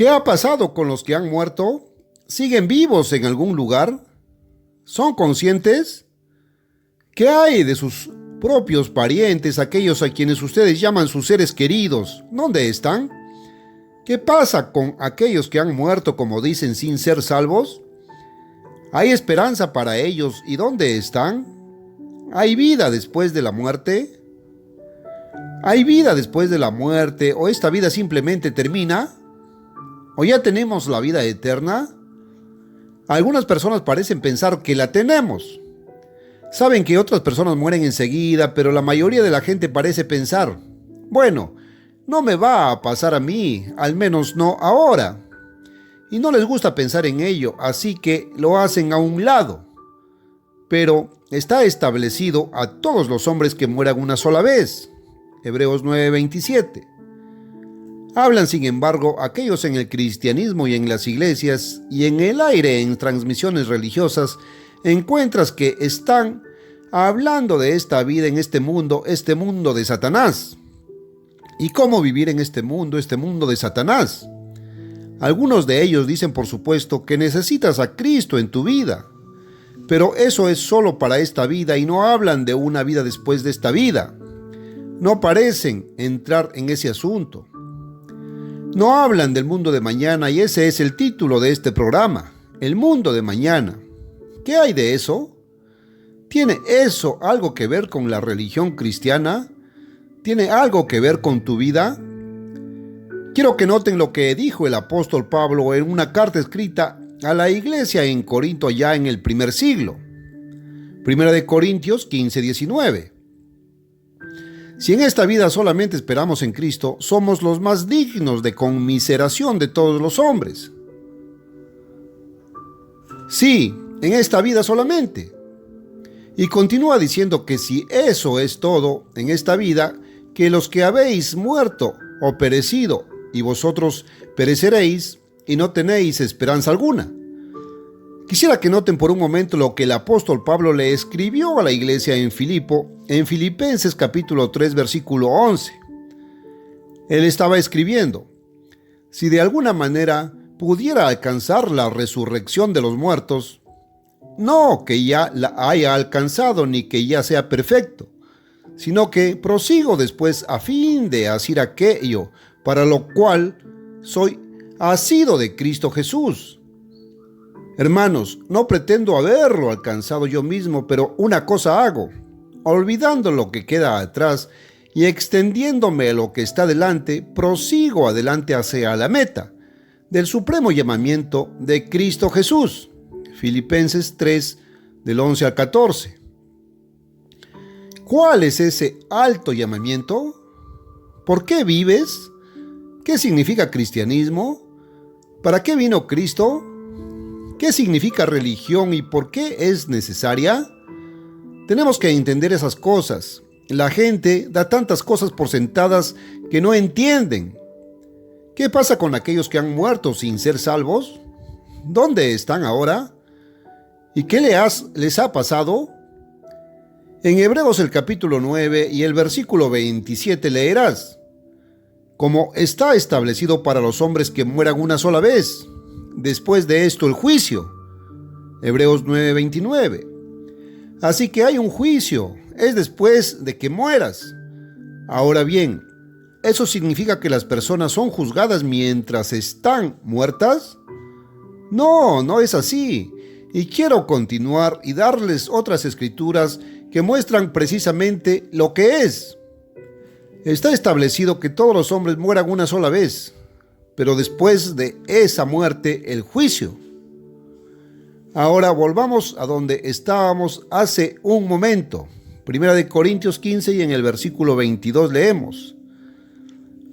¿Qué ha pasado con los que han muerto? ¿Siguen vivos en algún lugar? ¿Son conscientes? ¿Qué hay de sus propios parientes, aquellos a quienes ustedes llaman sus seres queridos? ¿Dónde están? ¿Qué pasa con aquellos que han muerto, como dicen, sin ser salvos? ¿Hay esperanza para ellos y dónde están? ¿Hay vida después de la muerte? ¿Hay vida después de la muerte o esta vida simplemente termina? ¿O ya tenemos la vida eterna? Algunas personas parecen pensar que la tenemos. Saben que otras personas mueren enseguida, pero la mayoría de la gente parece pensar, bueno, no me va a pasar a mí, al menos no ahora. Y no les gusta pensar en ello, así que lo hacen a un lado. Pero está establecido a todos los hombres que mueran una sola vez. Hebreos 9:27. Hablan, sin embargo, aquellos en el cristianismo y en las iglesias y en el aire en transmisiones religiosas, encuentras que están hablando de esta vida en este mundo de Satanás. ¿Y cómo vivir en este mundo de Satanás? Algunos de ellos dicen, por supuesto, que necesitas a Cristo en tu vida, pero eso es solo para esta vida y no hablan de una vida después de esta vida. No parecen entrar en ese asunto. No hablan del mundo de mañana y ese es el título de este programa, el mundo de mañana. ¿Qué hay de eso? ¿Tiene eso algo que ver con la religión cristiana? ¿Tiene algo que ver con tu vida? Quiero que noten lo que dijo el apóstol Pablo en una carta escrita a la iglesia en Corinto ya en el primer siglo. Primera de Corintios 15:19. Si en esta vida solamente esperamos en Cristo, somos los más dignos de conmiseración de todos los hombres. Sí, en esta vida solamente. Y continúa diciendo que si eso es todo en esta vida, que los que habéis muerto o perecido, y vosotros pereceréis y no tenéis esperanza alguna. Quisiera que noten por un momento lo que el apóstol Pablo le escribió a la iglesia en Filipo, en Filipenses capítulo 3, versículo 11. Él estaba escribiendo, si de alguna manera pudiera alcanzar la resurrección de los muertos, no que ya la haya alcanzado ni que ya sea perfecto, sino que prosigo después a fin de hacer aquello para lo cual soy asido de Cristo Jesús. Hermanos, no pretendo haberlo alcanzado yo mismo, pero una cosa hago, olvidando lo que queda atrás y extendiéndome a lo que está delante, prosigo adelante hacia la meta del supremo llamamiento de Cristo Jesús. Filipenses 3, del 11 al 14. ¿Cuál es ese alto llamamiento? ¿Por qué vives? ¿Qué significa cristianismo? ¿Para qué vino Cristo? ¿Qué significa religión y por qué es necesaria? Tenemos que entender esas cosas. La gente da tantas cosas por sentadas que no entienden. ¿Qué pasa con aquellos que han muerto sin ser salvos? ¿Dónde están ahora? ¿Y qué les ha pasado? En Hebreos el capítulo 9 y el versículo 27 leerás, como está establecido para los hombres que mueran una sola vez, después de esto el juicio. Hebreos 9:29. Así que hay un juicio, es después de que mueras. Ahora bien, ¿eso significa que las personas son juzgadas mientras están muertas? No, no es así. Y quiero continuar y darles otras escrituras que muestran precisamente lo que es. Está establecido que todos los hombres mueran una sola vez, pero después de esa muerte, el juicio. Ahora volvamos a donde estábamos hace un momento. Primera de Corintios 15 y en el versículo 22 leemos,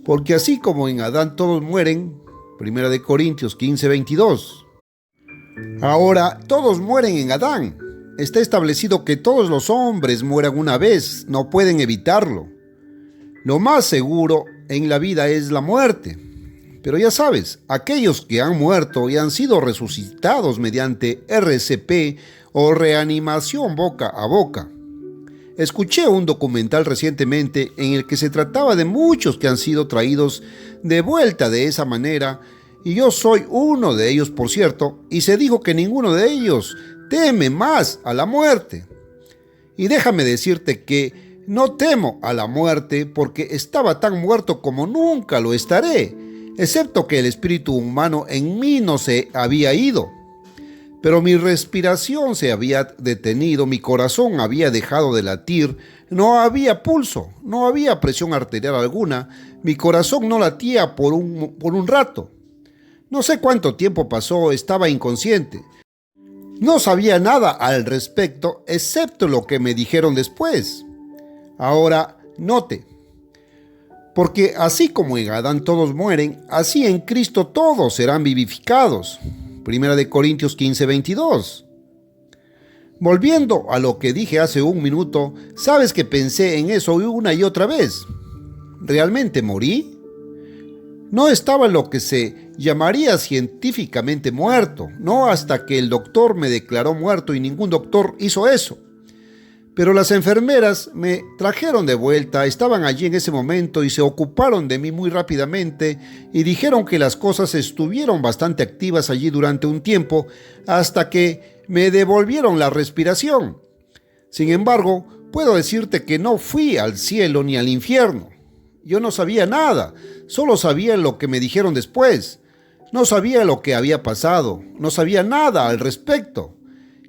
porque así como en Adán todos mueren, Primera de Corintios 15:22. Ahora todos mueren en Adán. Está establecido que todos los hombres mueran una vez, no pueden evitarlo. Lo más seguro en la vida es la muerte. Pero ya sabes, aquellos que han muerto y han sido resucitados mediante RCP o reanimación boca a boca. Escuché un documental recientemente en el que se trataba de muchos que han sido traídos de vuelta de esa manera y yo soy uno de ellos, por cierto, y se dijo que ninguno de ellos teme más a la muerte. Y déjame decirte que no temo a la muerte porque estaba tan muerto como nunca lo estaré, excepto que el espíritu humano en mí no se había ido. Pero mi respiración se había detenido, mi corazón había dejado de latir, no había pulso, no había presión arterial alguna, mi corazón no latía por un rato. No sé cuánto tiempo pasó, estaba inconsciente. No sabía nada al respecto, excepto lo que me dijeron después. Ahora, note, porque así como en Adán todos mueren, así en Cristo todos serán vivificados. Primera de Corintios 15:22. Volviendo a lo que dije hace un minuto, sabes que pensé en eso una y otra vez. ¿Realmente morí? No estaba lo que se llamaría científicamente muerto, no hasta que el doctor me declaró muerto y ningún doctor hizo eso. Pero las enfermeras me trajeron de vuelta, estaban allí en ese momento y se ocuparon de mí muy rápidamente y dijeron que las cosas estuvieron bastante activas allí durante un tiempo hasta que me devolvieron la respiración. Sin embargo, puedo decirte que no fui al cielo ni al infierno. Yo no sabía nada, solo sabía lo que me dijeron después. No sabía lo que había pasado, no sabía nada al respecto.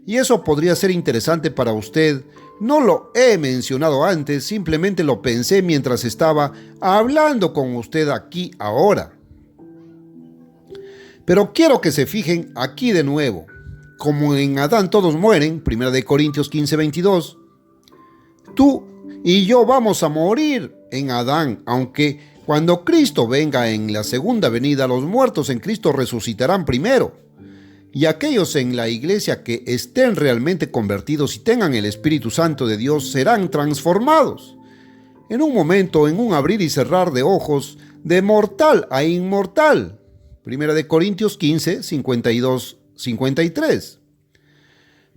Y eso podría ser interesante para usted. No lo he mencionado antes, simplemente lo pensé mientras estaba hablando con usted aquí ahora. Pero quiero que se fijen aquí de nuevo. Como en Adán todos mueren, 1 Corintios 15:22, tú y yo vamos a morir en Adán, aunque cuando Cristo venga en la segunda venida, los muertos en Cristo resucitarán primero. Y aquellos en la iglesia que estén realmente convertidos y tengan el Espíritu Santo de Dios serán transformados. En un momento, en un abrir y cerrar de ojos, de mortal a inmortal. 1 Corintios 15, 52, 53.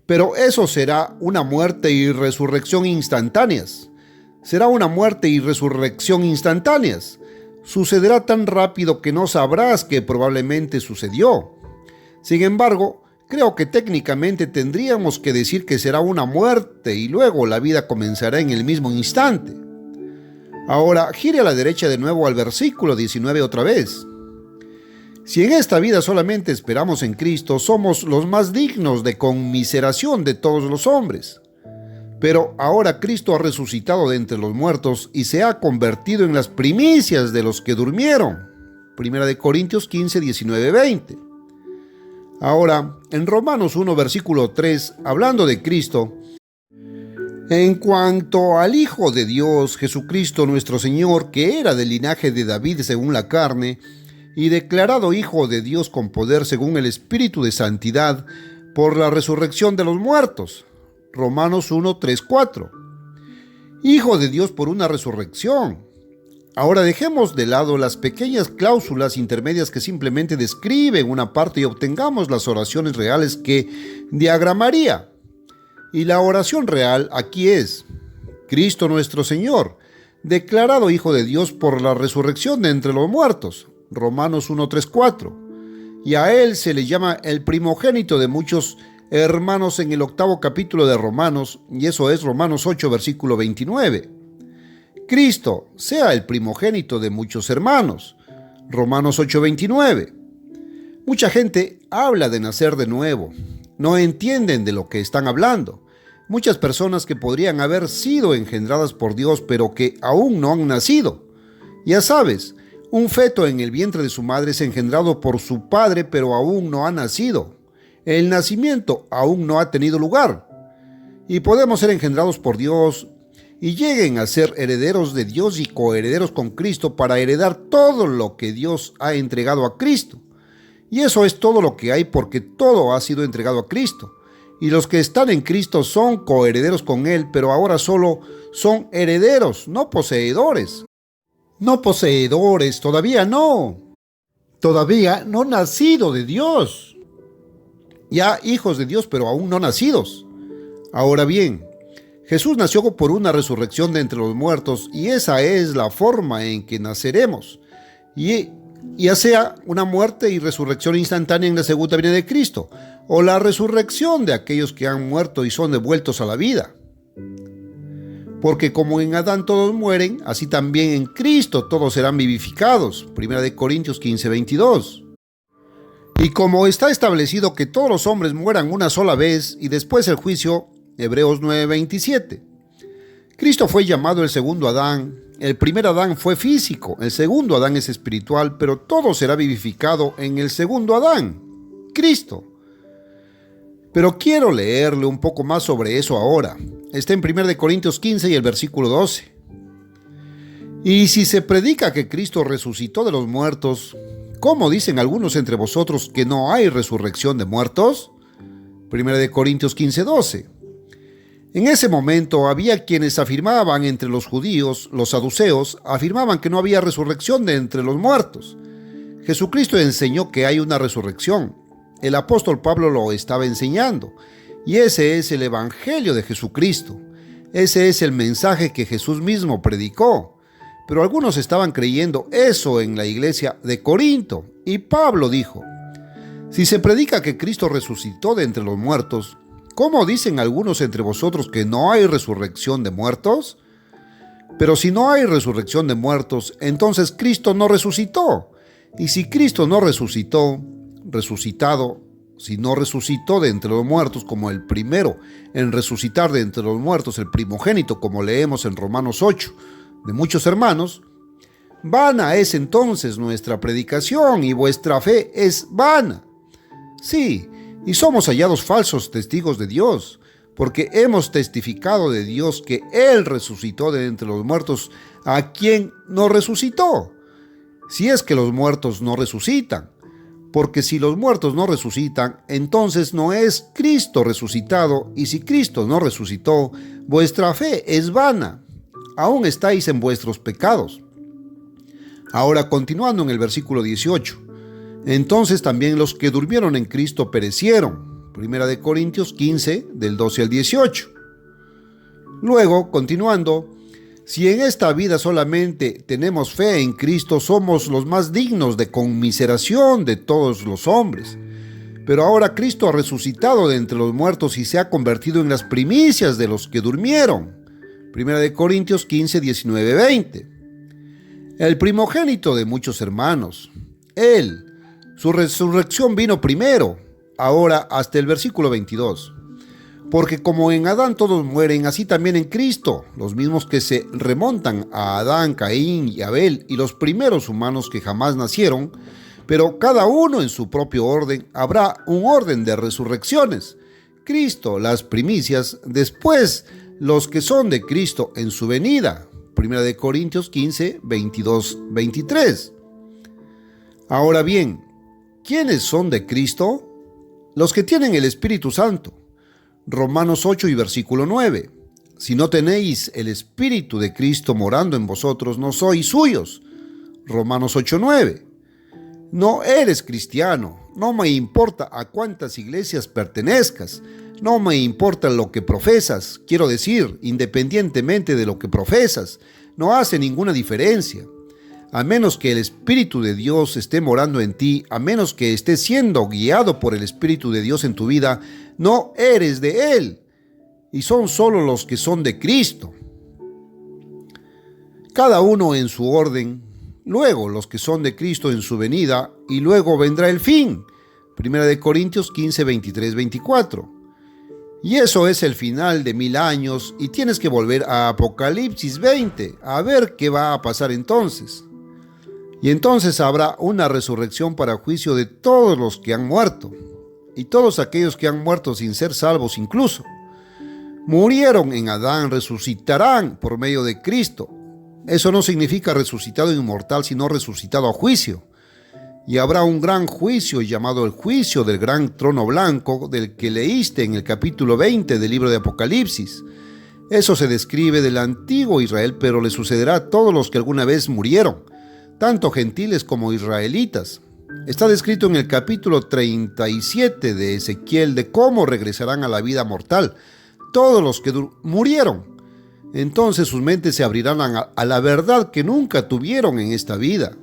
Pero eso será una muerte y resurrección instantáneas. Será una muerte y resurrección instantáneas. Sucederá tan rápido que no sabrás que probablemente sucedió. Sin embargo, creo que técnicamente tendríamos que decir que será una muerte y luego la vida comenzará en el mismo instante. Ahora, gire a la derecha de nuevo al versículo 19 otra vez. Si en esta vida solamente esperamos en Cristo, somos los más dignos de conmiseración de todos los hombres. Pero ahora Cristo ha resucitado de entre los muertos y se ha convertido en las primicias de los que durmieron. 1 Corintios 15, 19, 20. Ahora, en Romanos 1, versículo 3, hablando de Cristo, en cuanto al Hijo de Dios, Jesucristo nuestro Señor, que era del linaje de David según la carne, y declarado Hijo de Dios con poder según el Espíritu de Santidad, por la resurrección de los muertos. Romanos 1, 3, 4. Hijo de Dios por una resurrección. Ahora dejemos de lado las pequeñas cláusulas intermedias que simplemente describen una parte y obtengamos las oraciones reales que diagramaría. Y la oración real aquí es: Cristo nuestro Señor, declarado Hijo de Dios por la resurrección de entre los muertos. Romanos 1, 3, 4. Y a Él se le llama el primogénito de muchos hermanos en el 8º capítulo de Romanos, y eso es Romanos 8, versículo 29. Cristo sea el primogénito de muchos hermanos. Romanos 8:29. Mucha gente habla de nacer de nuevo. No entienden de lo que están hablando. Muchas personas que podrían haber sido engendradas por Dios, pero que aún no han nacido. Ya sabes, un feto en el vientre de su madre es engendrado por su padre, pero aún no ha nacido. El nacimiento aún no ha tenido lugar. Y podemos ser engendrados por Dios y lleguen a ser herederos de Dios y coherederos con Cristo para heredar todo lo que Dios ha entregado a Cristo. Y eso es todo lo que hay porque todo ha sido entregado a Cristo. Y los que están en Cristo son coherederos con Él, pero ahora solo son herederos, no poseedores. No poseedores, todavía no. Todavía no nacido de Dios. Ya hijos de Dios, pero aún no nacidos. Ahora bien, Jesús nació por una resurrección de entre los muertos y esa es la forma en que naceremos. Y ya sea una muerte y resurrección instantánea en la segunda venida de Cristo, o la resurrección de aquellos que han muerto y son devueltos a la vida. Porque como en Adán todos mueren, así también en Cristo todos serán vivificados. 1 Corintios 15:22. Y como está establecido que todos los hombres mueran una sola vez y después el juicio, Hebreos 9:27. Cristo fue llamado el segundo Adán. El primer Adán fue físico, el segundo Adán es espiritual, pero todo será vivificado en el segundo Adán, Cristo. Pero quiero leerle un poco más sobre eso ahora. Está en 1 Corintios 15 y el versículo 12. Y si se predica que Cristo resucitó de los muertos, ¿cómo dicen algunos entre vosotros que no hay resurrección de muertos? 1 Corintios 15, 12. En ese momento había quienes afirmaban entre los judíos, los saduceos, afirmaban que no había resurrección de entre los muertos. Jesucristo enseñó que hay una resurrección. El apóstol Pablo lo estaba enseñando. Y ese es el evangelio de Jesucristo. Ese es el mensaje que Jesús mismo predicó. Pero algunos estaban creyendo eso en la iglesia de Corinto. Y Pablo dijo: si se predica que Cristo resucitó de entre los muertos, ¿cómo dicen algunos entre vosotros que no hay resurrección de muertos? Pero si no hay resurrección de muertos, entonces Cristo no resucitó. Y si Cristo no resucitó, si no resucitó de entre los muertos como el primero en resucitar de entre los muertos, el primogénito, como leemos en Romanos 8, de muchos hermanos, vana es entonces nuestra predicación y vuestra fe es vana. Sí, y somos hallados falsos testigos de Dios, porque hemos testificado de Dios que Él resucitó de entre los muertos a quien no resucitó, si es que los muertos no resucitan. Porque si los muertos no resucitan, entonces no es Cristo resucitado, y si Cristo no resucitó, vuestra fe es vana. Aún estáis en vuestros pecados. Ahora, continuando en el versículo 18. Entonces también los que durmieron en Cristo perecieron. 1 Corintios 15, del 12 al 18. Luego, continuando, si en esta vida solamente tenemos fe en Cristo, somos los más dignos de conmiseración de todos los hombres. Pero ahora Cristo ha resucitado de entre los muertos y se ha convertido en las primicias de los que durmieron. 1 Corintios 15, 19, 20. El primogénito de muchos hermanos. Él, su resurrección vino primero, ahora hasta el versículo 22. Porque como en Adán todos mueren, así también en Cristo, los mismos que se remontan a Adán, Caín y Abel y los primeros humanos que jamás nacieron, pero cada uno en su propio orden, habrá un orden de resurrecciones. Cristo, las primicias, después los que son de Cristo en su venida. 1 Corintios 15, 22, 23. Ahora bien, ¿quiénes son de Cristo? Los que tienen el Espíritu Santo. Romanos 8 y versículo 9. Si no tenéis el Espíritu de Cristo morando en vosotros, no sois suyos. Romanos 8, 9. No eres cristiano. No me importa a cuántas iglesias pertenezcas. No me importa lo que profesas. Quiero decir, independientemente de lo que profesas, no hace ninguna diferencia. A menos que el Espíritu de Dios esté morando en ti, a menos que estés siendo guiado por el Espíritu de Dios en tu vida, no eres de Él. Y son solo los que son de Cristo. Cada uno en su orden, luego los que son de Cristo en su venida, y luego vendrá el fin. 1 Corintios 15, 23, 24. Y eso es el final de 1000 años, y tienes que volver a Apocalipsis 20, a ver qué va a pasar entonces. Y entonces habrá una resurrección para juicio de todos los que han muerto, y todos aquellos que han muerto sin ser salvos incluso. Murieron en Adán, resucitarán por medio de Cristo. Eso no significa resucitado inmortal, sino resucitado a juicio. Y habrá un gran juicio llamado el juicio del gran trono blanco, del que leíste en el capítulo 20 del libro de Apocalipsis. Eso se describe del antiguo Israel, pero le sucederá a todos los que alguna vez murieron, tanto gentiles como israelitas. Está descrito en el capítulo 37 de Ezequiel de cómo regresarán a la vida mortal todos los que murieron. Entonces sus mentes se abrirán a la verdad que nunca tuvieron en esta vida.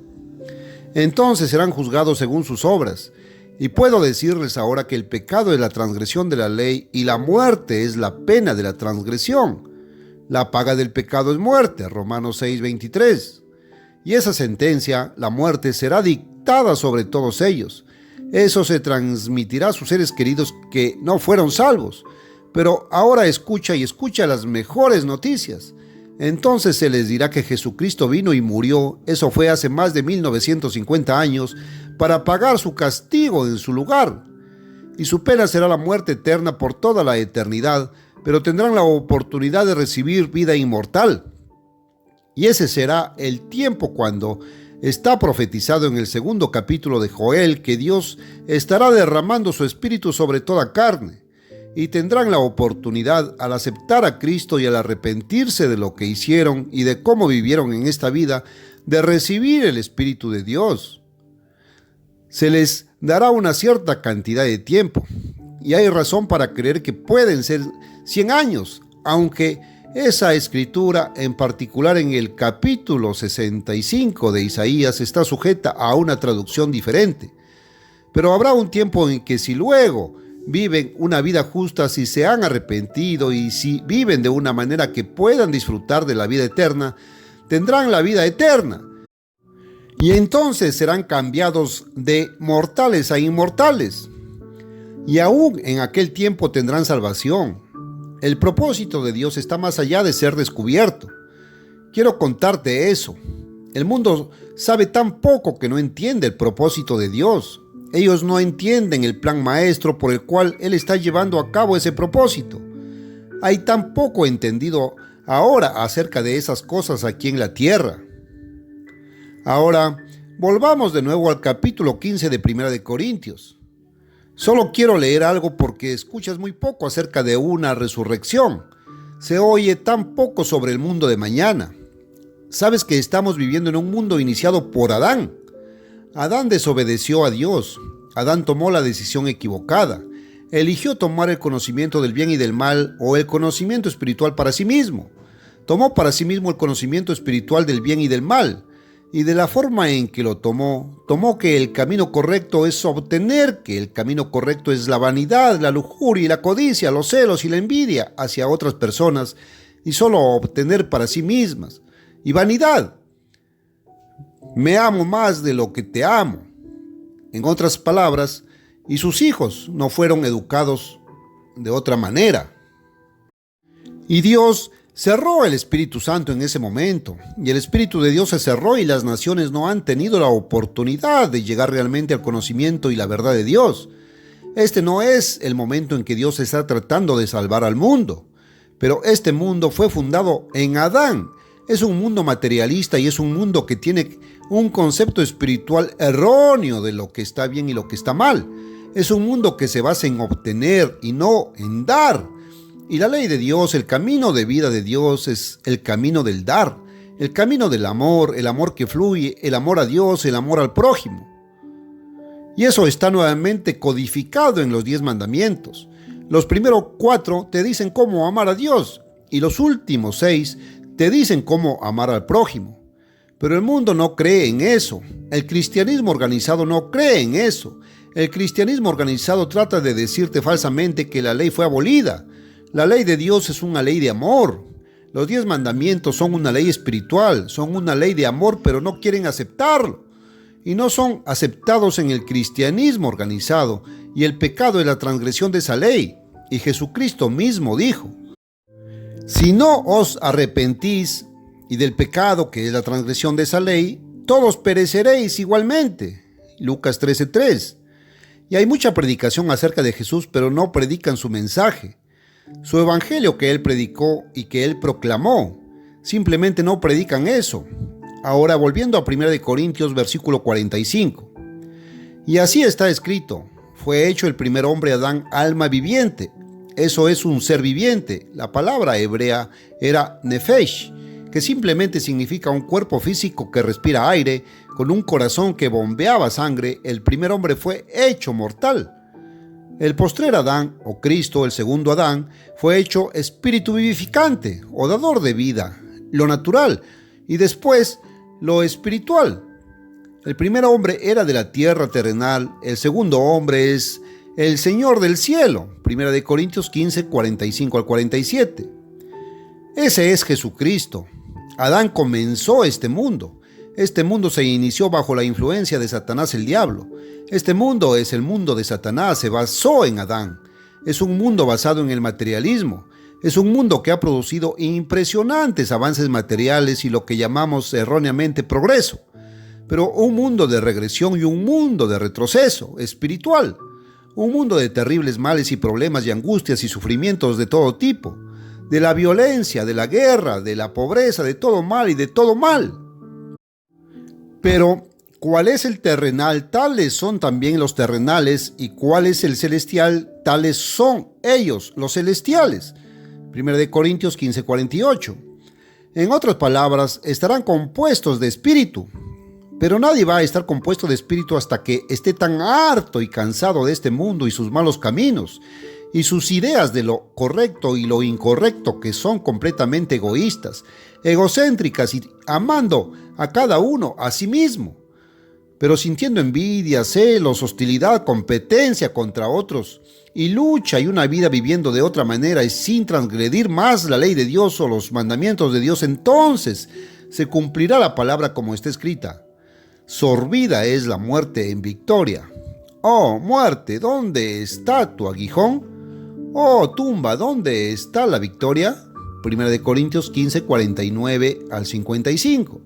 Entonces serán juzgados según sus obras. Y puedo decirles ahora que el pecado es la transgresión de la ley y la muerte es la pena de la transgresión. La paga del pecado es muerte, Romanos 6:23. Y esa sentencia, la muerte, será dictada sobre todos ellos. Eso se transmitirá a sus seres queridos que no fueron salvos. Pero ahora escucha las mejores noticias. Entonces se les dirá que Jesucristo vino y murió, eso fue hace más de 1950 años, para pagar su castigo en su lugar. Y su pena será la muerte eterna por toda la eternidad, pero tendrán la oportunidad de recibir vida inmortal. Y ese será el tiempo cuando está profetizado en el 2º capítulo de Joel que Dios estará derramando su espíritu sobre toda carne. Y tendrán la oportunidad, al aceptar a Cristo y al arrepentirse de lo que hicieron y de cómo vivieron en esta vida, de recibir el Espíritu de Dios. Se les dará una cierta cantidad de tiempo, y hay razón para creer que pueden ser 100 años, aunque esa escritura, en particular en el capítulo 65 de Isaías, está sujeta a una traducción diferente. Pero habrá un tiempo en que si luego viven una vida justa, si se han arrepentido y si viven de una manera que puedan disfrutar de la vida eterna, tendrán la vida eterna. Y entonces serán cambiados de mortales a inmortales. Y aún en aquel tiempo tendrán salvación. El propósito de Dios está más allá de ser descubierto. Quiero contarte eso. El mundo sabe tan poco que no entiende el propósito de Dios. Ellos no entienden el plan maestro por el cual Él está llevando a cabo ese propósito. Hay tan poco entendido ahora acerca de esas cosas aquí en la tierra. Ahora, volvamos de nuevo al capítulo 15 de 1 de Corintios. Solo quiero leer algo porque escuchas muy poco acerca de una resurrección. Se oye tan poco sobre el mundo de mañana. Sabes que estamos viviendo en un mundo iniciado por Adán. Adán desobedeció a Dios. Adán tomó la decisión equivocada. Eligió tomar el conocimiento del bien y del mal o el conocimiento espiritual para sí mismo. Tomó para sí mismo el conocimiento espiritual del bien y del mal. Y de la forma en que lo tomó que el camino correcto es obtener, que el camino correcto es la vanidad, la lujuria y la codicia, los celos y la envidia hacia otras personas y solo obtener para sí mismas. Y vanidad. Me amo más de lo que te amo. En otras palabras, y sus hijos no fueron educados de otra manera. Y Dios cerró el Espíritu Santo en ese momento, y el Espíritu de Dios se cerró y las naciones no han tenido la oportunidad de llegar realmente al conocimiento y la verdad de Dios. Este no es el momento en que Dios está tratando de salvar al mundo, pero este mundo fue fundado en Adán. Es un mundo materialista y es un mundo que tiene un concepto espiritual erróneo de lo que está bien y lo que está mal. Es un mundo que se basa en obtener y no en dar. Y la ley de Dios, el camino de vida de Dios es el camino del dar, el camino del amor, el amor que fluye, el amor a Dios, el amor al prójimo. Y eso está nuevamente codificado en los 10 mandamientos. Los primeros 4 te dicen cómo amar a Dios y los últimos 6 te dicen cómo amar al prójimo. Pero el mundo no cree en eso. El cristianismo organizado no cree en eso. El cristianismo organizado trata de decirte falsamente que la ley fue abolida. La ley de Dios es una ley de amor. Los 10 mandamientos son una ley espiritual, son una ley de amor, pero no quieren aceptarlo. Y no son aceptados en el cristianismo organizado. Y el pecado es la transgresión de esa ley. Y Jesucristo mismo dijo: si no os arrepentís y del pecado que es la transgresión de esa ley, todos pereceréis igualmente. Lucas 13:3. Y hay mucha predicación acerca de Jesús, pero no predican su mensaje. Su evangelio que él predicó y que él proclamó. Simplemente no predican eso. Ahora volviendo a 1 Corintios versículo 45. Y así está escrito: fue hecho el primer hombre Adán alma viviente. Eso es un ser viviente. La palabra hebrea era nefesh, que simplemente significa un cuerpo físico que respira aire, con un corazón que bombeaba sangre. El primer hombre fue hecho mortal. El postrer Adán, o Cristo, el segundo Adán, fue hecho espíritu vivificante, o dador de vida, lo natural, y después lo espiritual. El primer hombre era de la tierra terrenal, el segundo hombre es el Señor del cielo. 1 Corintios 15, 45 al 47. Ese es Jesucristo. Adán comenzó este mundo. Este mundo se inició bajo la influencia de Satanás el diablo. Este mundo es el mundo de Satanás, se basó en Adán. Es un mundo basado en el materialismo. Es un mundo que ha producido impresionantes avances materiales y lo que llamamos erróneamente progreso. Pero un mundo de regresión y un mundo de retroceso espiritual. Un mundo de terribles males y problemas y angustias y sufrimientos de todo tipo. De la violencia, de la guerra, de la pobreza, de todo mal y de todo mal. Pero, ¿cuál es el terrenal? Tales son también los terrenales. ¿Y cuál es el celestial? Tales son ellos, los celestiales. 1 Corintios 15, 48. En otras palabras, estarán compuestos de espíritu. Pero nadie va a estar compuesto de espíritu hasta que esté tan harto y cansado de este mundo y sus malos caminos, y sus ideas de lo correcto y lo incorrecto, que son completamente egoístas, egocéntricas y amando a cada uno a sí mismo, pero sintiendo envidia, celos, hostilidad, competencia contra otros, y lucha y una vida viviendo de otra manera y sin transgredir más la ley de Dios o los mandamientos de Dios. Entonces se cumplirá la palabra como está escrita: sorbida es la muerte en victoria. Oh muerte, ¿dónde está tu aguijón? Oh tumba, ¿dónde está la victoria? 1 Corintios 15, 49 al 55.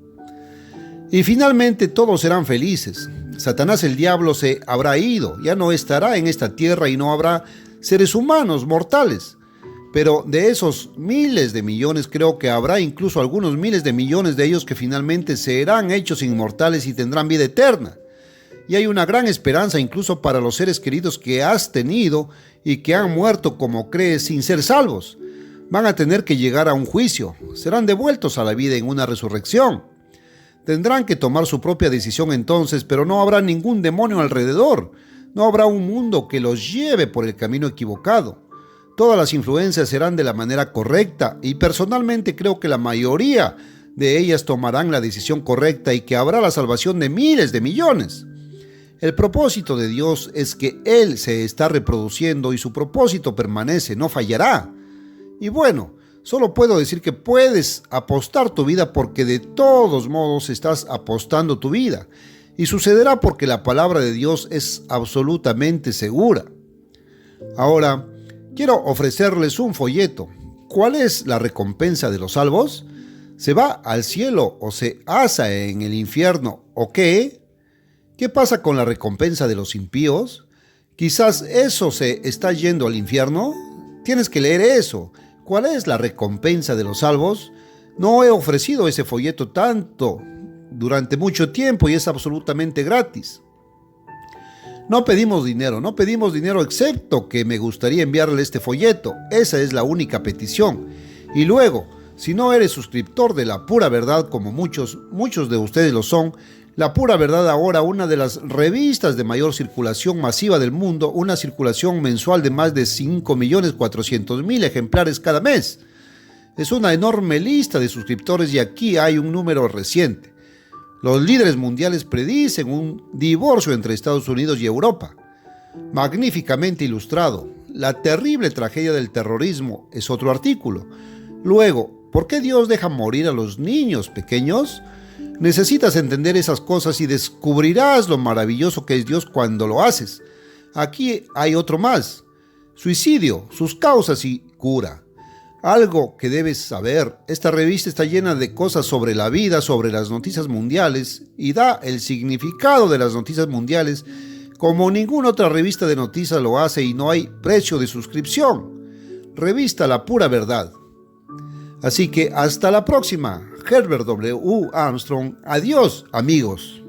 Y finalmente todos serán felices. Satanás el diablo se habrá ido, ya no estará en esta tierra y no habrá seres humanos mortales. Pero de esos miles de millones, creo que habrá incluso algunos miles de millones de ellos que finalmente serán hechos inmortales y tendrán vida eterna. Y hay una gran esperanza incluso para los seres queridos que has tenido y que han muerto como crees sin ser salvos. Van a tener que llegar a un juicio, serán devueltos a la vida en una resurrección. Tendrán que tomar su propia decisión entonces, pero no habrá ningún demonio alrededor. No habrá un mundo que los lleve por el camino equivocado. Todas las influencias serán de la manera correcta y personalmente creo que la mayoría de ellas tomarán la decisión correcta y que habrá la salvación de miles de millones. El propósito de Dios es que Él se está reproduciendo y su propósito permanece, no fallará. Y bueno, solo puedo decir que puedes apostar tu vida porque de todos modos estás apostando tu vida. Y sucederá porque la palabra de Dios es absolutamente segura. Ahora, quiero ofrecerles un folleto. ¿Cuál es la recompensa de los salvos? ¿Se va al cielo o se asa en el infierno o qué? ¿Qué pasa con la recompensa de los impíos? Quizás eso se está yendo al infierno. Tienes que leer eso. ¿Cuál es la recompensa de los salvos? No he ofrecido ese folleto tanto durante mucho tiempo y es absolutamente gratis. No pedimos dinero excepto que me gustaría enviarle este folleto. Esa es la única petición. Y luego, si no eres suscriptor de La Pura Verdad, como muchos de ustedes lo son, La Pura Verdad ahora, una de las revistas de mayor circulación masiva del mundo, una circulación mensual de más de 5.400.000 ejemplares cada mes. Es una enorme lista de suscriptores y aquí hay un número reciente. Los líderes mundiales predicen un divorcio entre Estados Unidos y Europa. Magníficamente ilustrado. La terrible tragedia del terrorismo es otro artículo. Luego, ¿por qué Dios deja morir a los niños pequeños? Necesitas entender esas cosas y descubrirás lo maravilloso que es Dios cuando lo haces. Aquí hay otro más. Suicidio, sus causas y cura. Algo que debes saber, esta revista está llena de cosas sobre la vida, sobre las noticias mundiales y da el significado de las noticias mundiales como ninguna otra revista de noticias lo hace y no hay precio de suscripción. Revista La Pura Verdad. Así que hasta la próxima. Herbert W. Armstrong. Adiós, amigos.